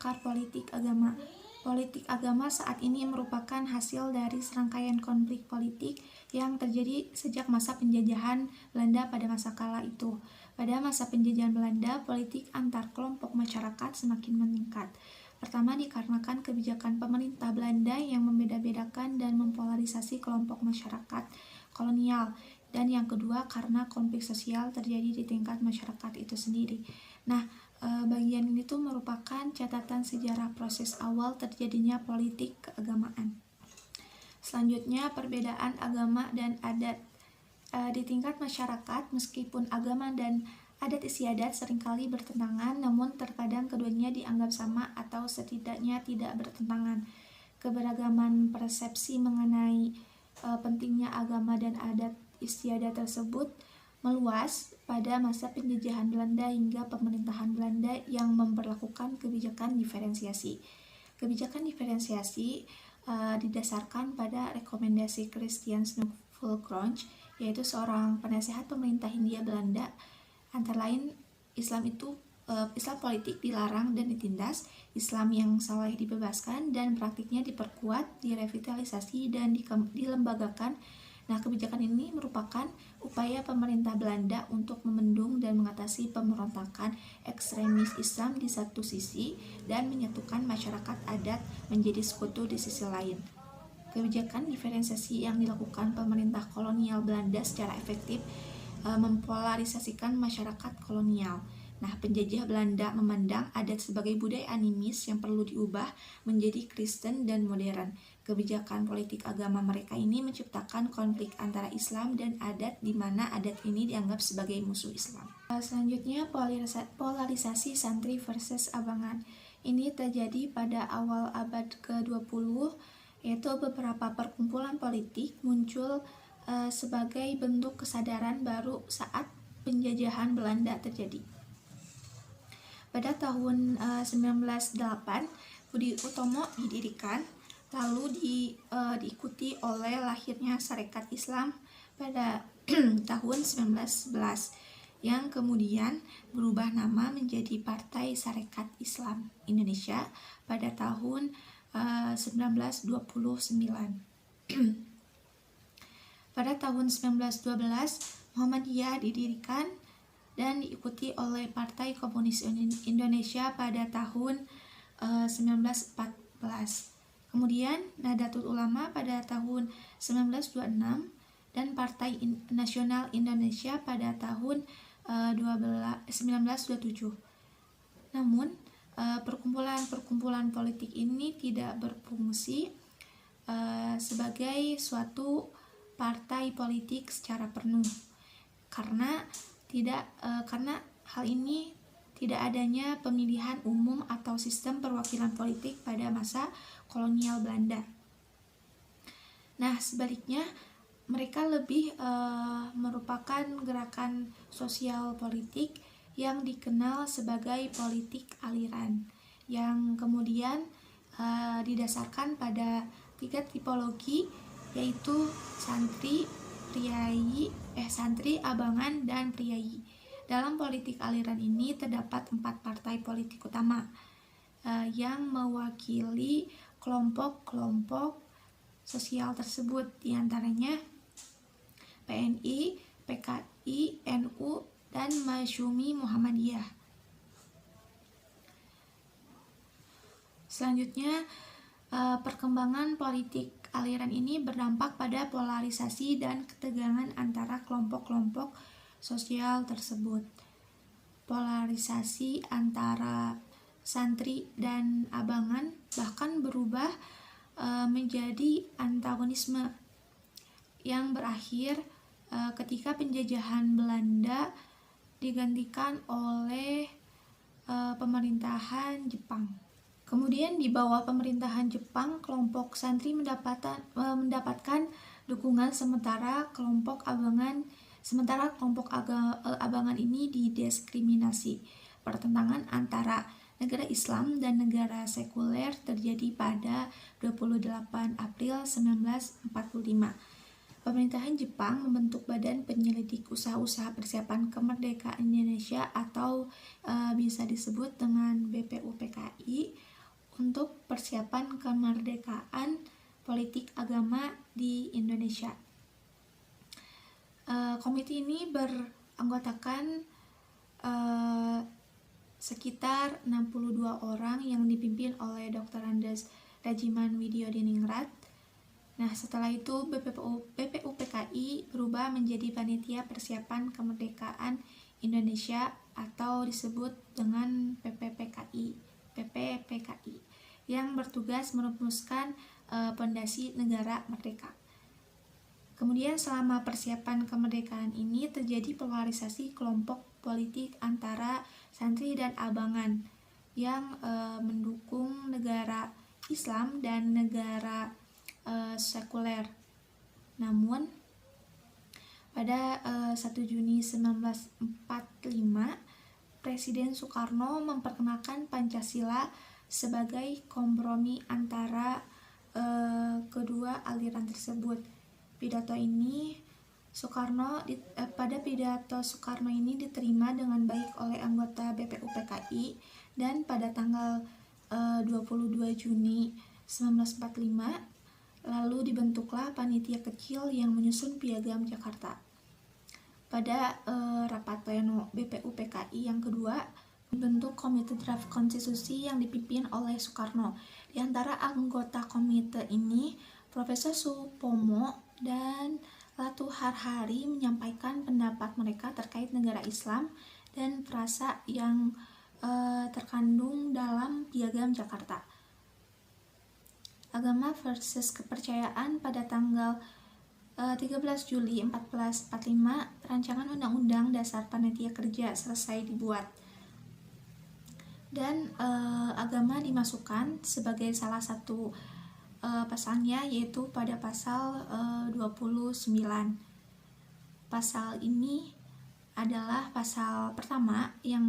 akar politik agama. Politik agama saat ini merupakan hasil dari serangkaian konflik politik yang terjadi sejak masa penjajahan Belanda pada masa kala itu. Pada masa penjajahan Belanda, politik antar kelompok masyarakat semakin meningkat. Pertama, dikarenakan kebijakan pemerintah Belanda yang membeda-bedakan dan mempolarisasi kelompok masyarakat kolonial. Dan yang kedua, karena konflik sosial terjadi di tingkat masyarakat itu sendiri. Nah, bagian ini tuh merupakan catatan sejarah proses awal terjadinya politik keagamaan. Selanjutnya, perbedaan agama dan adat. Di tingkat masyarakat, meskipun agama dan adat istiadat seringkali bertentangan, namun terkadang keduanya dianggap sama atau setidaknya tidak bertentangan. Keberagaman persepsi mengenai pentingnya agama dan adat istiadat tersebut meluas pada masa penjajahan Belanda hingga pemerintahan Belanda yang memperlakukan kebijakan diferensiasi. Kebijakan diferensiasi didasarkan pada rekomendasi Christian Snuffelkronch, yaitu seorang penasehat pemerintah Hindia Belanda. Antara lain, Islam politik dilarang dan ditindas, Islam yang saleh dibebaskan, dan praktiknya diperkuat, direvitalisasi, dan dilembagakan. Nah, kebijakan ini merupakan upaya pemerintah Belanda untuk membendung dan mengatasi pemberontakan ekstremis Islam di satu sisi dan menyatukan masyarakat adat menjadi sekutu di sisi lain. Kebijakan diferensiasi yang dilakukan pemerintah kolonial Belanda secara efektif mempolarisasikan masyarakat kolonial. Nah, penjajah Belanda memandang adat sebagai budaya animis yang perlu diubah menjadi Kristen dan modern. Kebijakan politik agama mereka ini menciptakan konflik antara Islam dan adat, di mana adat ini dianggap sebagai musuh Islam. Selanjutnya, polarisasi santri versus abangan. Ini terjadi pada awal abad ke-20, yaitu beberapa perkumpulan politik muncul sebagai bentuk kesadaran baru saat penjajahan Belanda terjadi. Pada tahun 1908, Budi Utomo didirikan, lalu diikuti oleh lahirnya Sarekat Islam pada tahun 1911, yang kemudian berubah nama menjadi Partai Sarekat Islam Indonesia pada tahun 1929. Pada tahun 1912, Muhammadiyah didirikan dan diikuti oleh Partai Komunis Indonesia pada tahun 1914. Kemudian Nahdlatul Ulama pada tahun 1926 dan Partai Nasional Indonesia pada tahun 1927. Namun, perkumpulan politik ini tidak berfungsi sebagai suatu partai politik secara penuh karena hal ini tidak adanya pemilihan umum atau sistem perwakilan politik pada masa kolonial Belanda. Nah, sebaliknya mereka lebih merupakan gerakan sosial politik yang dikenal sebagai politik aliran, yang kemudian didasarkan pada 3 tipologi, yaitu santri, abangan, dan priai. Dalam politik aliran ini terdapat 4 partai politik utama yang mewakili kelompok-kelompok sosial tersebut, diantaranya PNI, PKI, NU, dan Masyumi Muhammadiyah. Selanjutnya, perkembangan politik aliran ini berdampak pada polarisasi dan ketegangan antara kelompok-kelompok sosial tersebut. Polarisasi antara santri dan abangan bahkan berubah menjadi antagonisme yang berakhir ketika penjajahan Belanda digantikan oleh pemerintahan Jepang. Kemudian di bawah pemerintahan Jepang, kelompok santri mendapatkan dukungan sementara kelompok abangan ini didiskriminasi. Pertentangan antara negara Islam dan negara sekuler terjadi pada 28 April 1945. Pemerintahan Jepang membentuk Badan Penyelidik Usaha-usaha Persiapan Kemerdekaan Indonesia atau bisa disebut dengan BPUPKI untuk persiapan kemerdekaan politik agama di Indonesia. Komite ini beranggotakan sekitar 62 orang yang dipimpin oleh Dr. Andes Rajiman Widyodiningrat. Nah, setelah itu BPUPKI berubah menjadi Panitia Persiapan Kemerdekaan Indonesia atau disebut dengan PPPKI yang bertugas merumuskan pondasi negara merdeka. Kemudian selama persiapan kemerdekaan ini terjadi polarisasi kelompok politik antara santri dan abangan yang mendukung negara Islam dan negara sekuler. Namun pada 1 Juni 1945 Presiden Soekarno memperkenalkan Pancasila sebagai kompromi antara kedua aliran tersebut. Pada pidato Soekarno ini diterima dengan baik oleh anggota BPUPKI, dan pada tanggal 22 Juni 1945 lalu dibentuklah panitia kecil yang menyusun Piagam Jakarta. Pada rapat pleno BPUPKI yang kedua dibentuk Komite Draft Konstitusi yang dipimpin oleh Soekarno. Di antara anggota komite ini Profesor Supomo dan Latu Harhari menyampaikan pendapat mereka terkait negara Islam dan frasa yang terkandung dalam Piagam Jakarta. Agama versus kepercayaan. Pada tanggal 13 Juli 1445 rancangan Undang-Undang Dasar Panitia Kerja selesai dibuat, dan agama dimasukkan sebagai salah satu pasalnya, yaitu pada pasal 29. Pasal ini adalah pasal pertama yang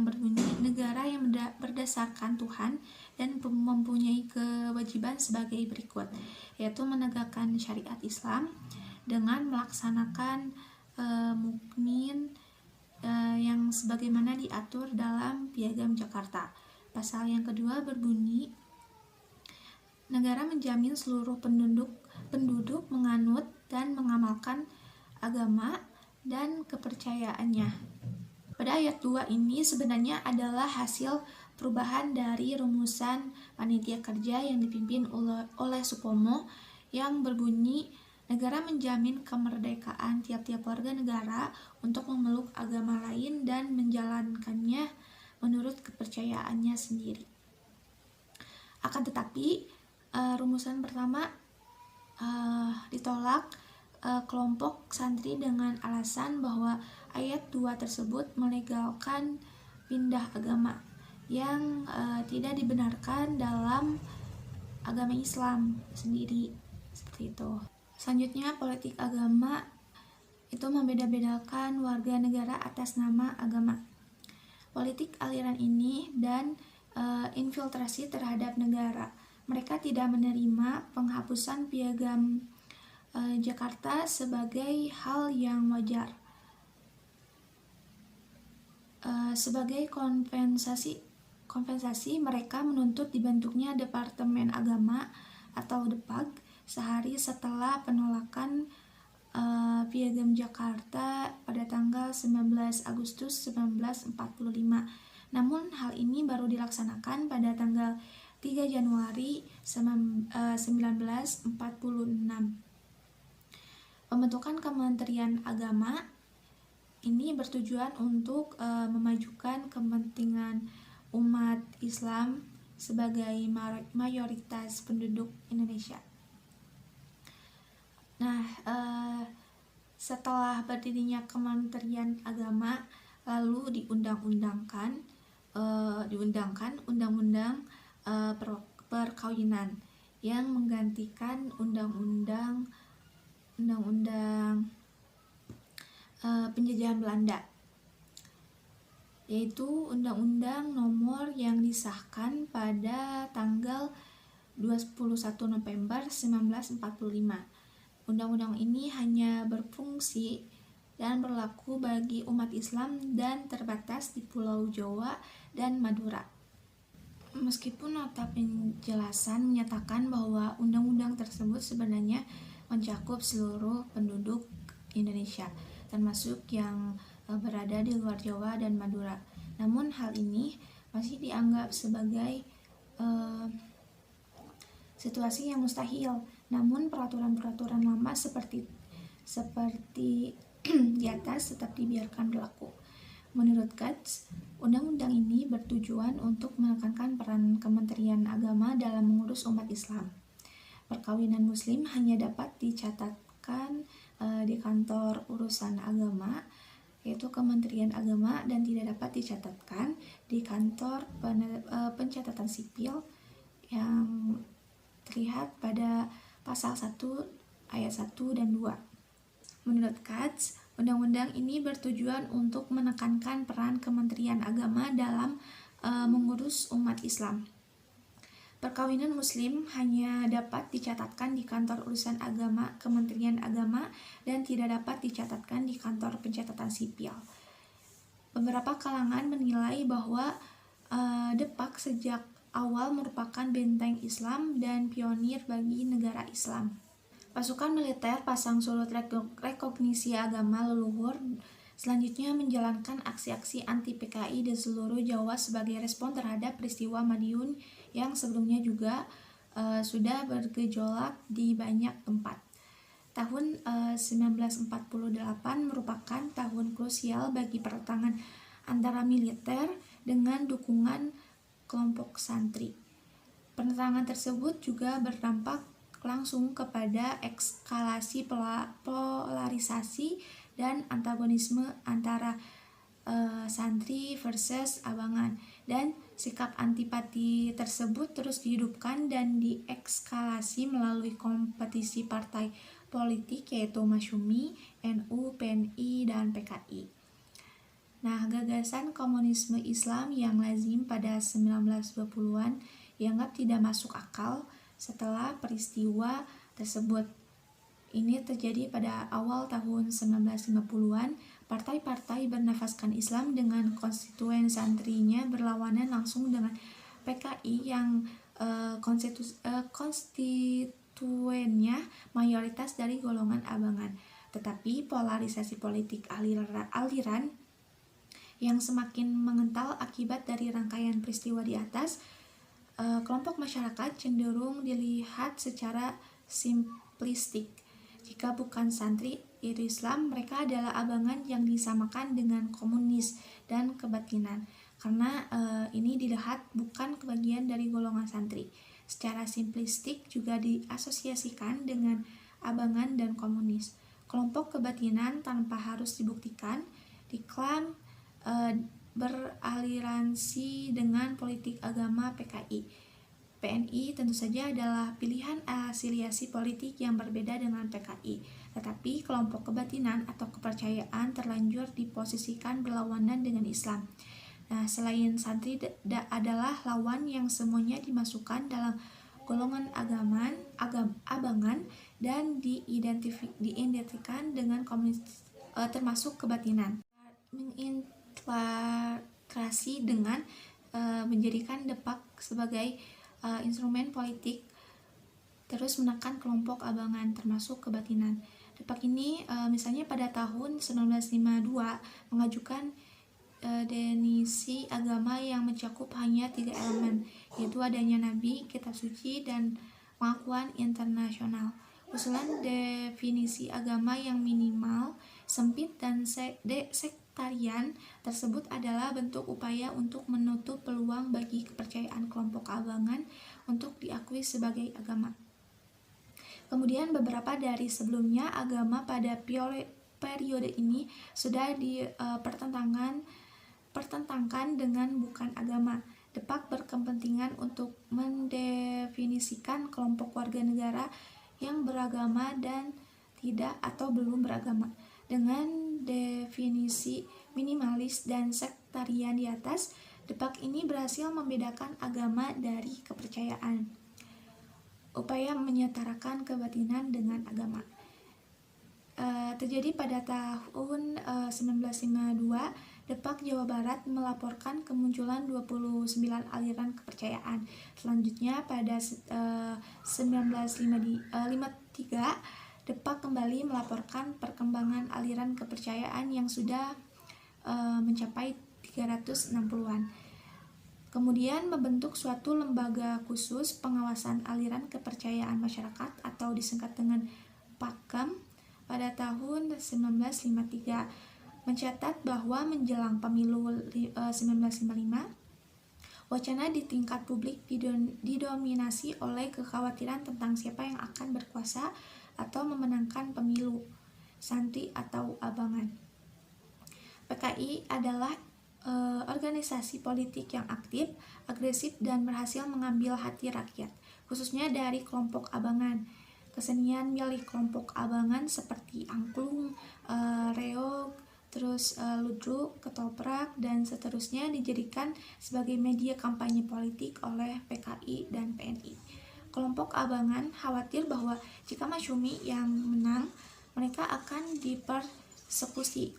berbunyi negara yang berdasarkan Tuhan dan mempunyai kewajiban sebagai berikut, yaitu menegakkan syariat Islam dengan melaksanakan mukmin yang sebagaimana diatur dalam Piagam Jakarta. Pasal yang kedua berbunyi negara menjamin seluruh penduduk menganut dan mengamalkan agama dan kepercayaannya. Pada ayat 2 ini sebenarnya adalah hasil perubahan dari rumusan panitia kerja yang dipimpin oleh Supomo yang berbunyi negara menjamin kemerdekaan tiap-tiap warga negara untuk memeluk agama lain dan menjalankannya menurut kepercayaannya sendiri. Akan tetapi rumusan pertama ditolak kelompok santri dengan alasan bahwa ayat 2 tersebut melegalkan pindah agama yang tidak dibenarkan dalam agama Islam sendiri, seperti itu. Selanjutnya, politik agama itu membeda-bedakan warga negara atas nama agama. Politik aliran ini dan infiltrasi terhadap negara. Mereka tidak menerima penghapusan Piagam Jakarta sebagai hal yang wajar. Sebagai kompensasi mereka menuntut dibentuknya Departemen Agama atau DEPAG sehari setelah penolakan Piagam Jakarta pada tanggal 19 Agustus 1945. Namun hal ini baru dilaksanakan pada tanggal 3 Januari 1946. Pembentukan Kementerian Agama ini bertujuan untuk memajukan kepentingan umat Islam sebagai mayoritas penduduk Indonesia. Nah, setelah berdirinya Kementerian Agama, lalu diundangkan Undang-Undang Perkawinan yang menggantikan Undang-Undang Penjajahan Belanda, yaitu Undang-Undang Nomor yang disahkan pada tanggal 21 November 1945. Undang-undang ini hanya berfungsi dan berlaku bagi umat Islam dan terbatas di Pulau Jawa dan Madura. Meskipun nota penjelasan menyatakan bahwa undang-undang tersebut sebenarnya mencakup seluruh penduduk Indonesia, termasuk yang berada di luar Jawa dan Madura. Namun hal ini masih dianggap sebagai situasi yang mustahil. Namun peraturan-peraturan lama seperti di atas tetap dibiarkan berlaku. Menurut Katz, undang-undang ini bertujuan untuk menekankan peran Kementerian Agama dalam mengurus umat Islam. Perkawinan Muslim hanya dapat dicatatkan di kantor urusan agama, yaitu Kementerian Agama, dan tidak dapat dicatatkan di kantor pencatatan sipil yang terlihat pada pasal 1 ayat 1 dan 2. Menurut Katz, undang-undang ini bertujuan untuk menekankan peran Kementerian Agama dalam mengurus umat Islam. Perkawinan Muslim hanya dapat dicatatkan di kantor urusan agama Kementerian Agama dan tidak dapat dicatatkan di kantor pencatatan sipil. Beberapa kalangan menilai bahwa Depak sejak awal merupakan benteng Islam dan pionir bagi negara Islam. Pasukan militer pasang surut rekognisi agama leluhur selanjutnya menjalankan aksi-aksi anti PKI di seluruh Jawa sebagai respon terhadap peristiwa Madiun yang sebelumnya juga sudah bergejolak di banyak tempat. Tahun 1948 merupakan tahun krusial bagi pertentangan antara militer dengan dukungan kelompok santri. Pertentangan tersebut juga berdampak langsung kepada eskalasi polarisasi dan antagonisme antara santri versus abangan, dan sikap antipati tersebut terus dihidupkan dan diekskalasi melalui kompetisi partai politik yaitu Masyumi, NU, PNI, dan PKI. Nah, gagasan komunisme Islam yang lazim pada 1920-an dianggap tidak masuk akal setelah peristiwa tersebut. Ini terjadi pada awal tahun 1950-an. Partai-partai bernafaskan Islam dengan konstituen santrinya berlawanan langsung dengan PKI yang konstituennya mayoritas dari golongan abangan. Tetapi polarisasi politik aliran yang semakin mengental akibat dari rangkaian peristiwa di atas, kelompok masyarakat cenderung dilihat secara simplistik. Jika bukan santri, yaitu Islam, mereka adalah abangan yang disamakan dengan komunis dan kebatinan, karena ini dilihat bukan kebagian dari golongan santri. Secara simplistik juga diasosiasikan dengan abangan dan komunis. Kelompok kebatinan tanpa harus dibuktikan diklaim beraliransi dengan politik agama PKI. PNI tentu saja adalah pilihan afiliasi politik yang berbeda dengan PKI, tetapi kelompok kebatinan atau kepercayaan terlanjur diposisikan berlawanan dengan Islam. Nah, selain santri adalah lawan yang semuanya dimasukkan dalam golongan abangan dan diidentikan dengan komunis, termasuk kebatinan. Menginfiltrasi dengan menjadikan Depak sebagai instrumen politik, terus menekan kelompok abangan termasuk kebatinan. Depak ini misalnya pada tahun 1952 mengajukan definisi agama yang mencakup hanya 3 elemen, yaitu adanya Nabi, kitab suci, dan pengakuan internasional. Usulan definisi agama yang minimal, sempit, dan sektarian tersebut adalah bentuk upaya untuk menutup peluang bagi kepercayaan kelompok abangan untuk diakui sebagai agama. Kemudian beberapa dari sebelumnya agama pada periode ini sudah dipertentangkan dengan bukan agama. Depak berkepentingan untuk mendefinisikan kelompok warga negara yang beragama dan tidak atau belum beragama. Dengan definisi minimalis dan sektarian di atas, Depak ini berhasil membedakan agama dari kepercayaan. Upaya menyetarakan kebatinan dengan agama. terjadi pada tahun 1952. Depak Jawa Barat melaporkan kemunculan 29 aliran kepercayaan. Selanjutnya pada 1953, Depak kembali melaporkan perkembangan aliran kepercayaan yang sudah mencapai 360-an. Kemudian membentuk suatu lembaga khusus pengawasan aliran kepercayaan masyarakat atau disingkat dengan Pakem pada tahun 1953, mencatat bahwa menjelang pemilu 1955, wacana di tingkat publik didominasi oleh kekhawatiran tentang siapa yang akan berkuasa atau memenangkan pemilu, santri atau abangan. PKI adalah organisasi politik yang aktif, agresif, dan berhasil mengambil hati rakyat, khususnya dari kelompok abangan. Kesenian milik kelompok abangan seperti angklung, reog, ludruk, ketoprak, dan seterusnya dijadikan sebagai media kampanye politik oleh PKI dan PNI. Kelompok abangan khawatir bahwa jika Masyumi yang menang, mereka akan dipersekusi.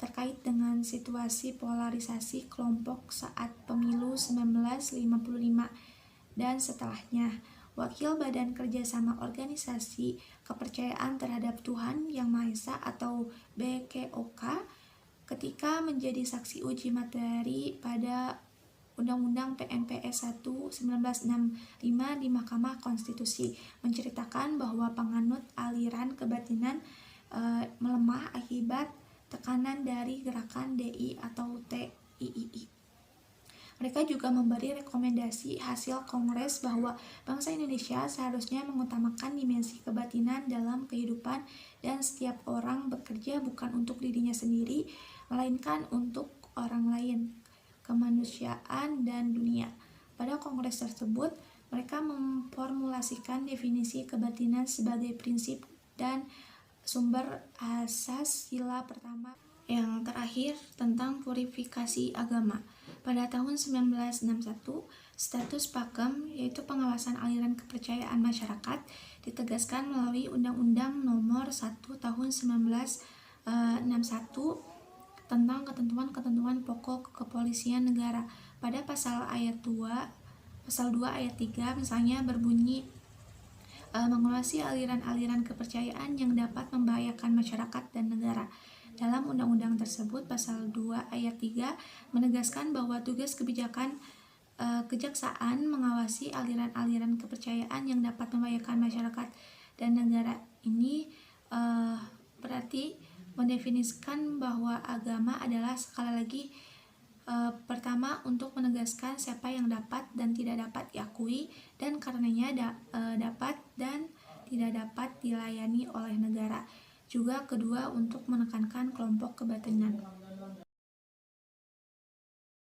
Terkait dengan situasi polarisasi kelompok saat pemilu 1955 dan setelahnya, Wakil Badan Kerjasama Organisasi Kepercayaan Terhadap Tuhan Yang Maha Esa atau BKOK ketika menjadi saksi uji materi pada Undang-Undang PNPS 1 1965 di Mahkamah Konstitusi menceritakan bahwa penganut aliran kebatinan melemah akibat tekanan dari gerakan DI atau TIII. Mereka juga memberi rekomendasi hasil Kongres bahwa bangsa Indonesia seharusnya mengutamakan dimensi kebatinan dalam kehidupan dan setiap orang bekerja bukan untuk dirinya sendiri, melainkan untuk orang lain, kemanusiaan, dan dunia. Pada Kongres tersebut, mereka memformulasikan definisi kebatinan sebagai prinsip dan sumber asas sila pertama. Yang terakhir, tentang purifikasi agama. Pada tahun 1961, status Pakem, yaitu pengawasan aliran kepercayaan masyarakat, ditegaskan melalui Undang-Undang Nomor 1 Tahun 1961 tentang ketentuan-ketentuan pokok kepolisian negara. Pada pasal 2 ayat 3 misalnya berbunyi mengawasi aliran-aliran kepercayaan yang dapat membahayakan masyarakat dan negara. Dalam undang-undang tersebut, pasal 2 ayat 3 menegaskan bahwa tugas kejaksaan mengawasi aliran-aliran kepercayaan yang dapat membahayakan masyarakat dan negara. Ini berarti mendefinisikan bahwa agama adalah sekali lagi pertama untuk menegaskan siapa yang dapat dan tidak dapat diakui dan karenanya dapat dan tidak dapat dilayani oleh negara. Juga kedua untuk menekankan kelompok kebatinan.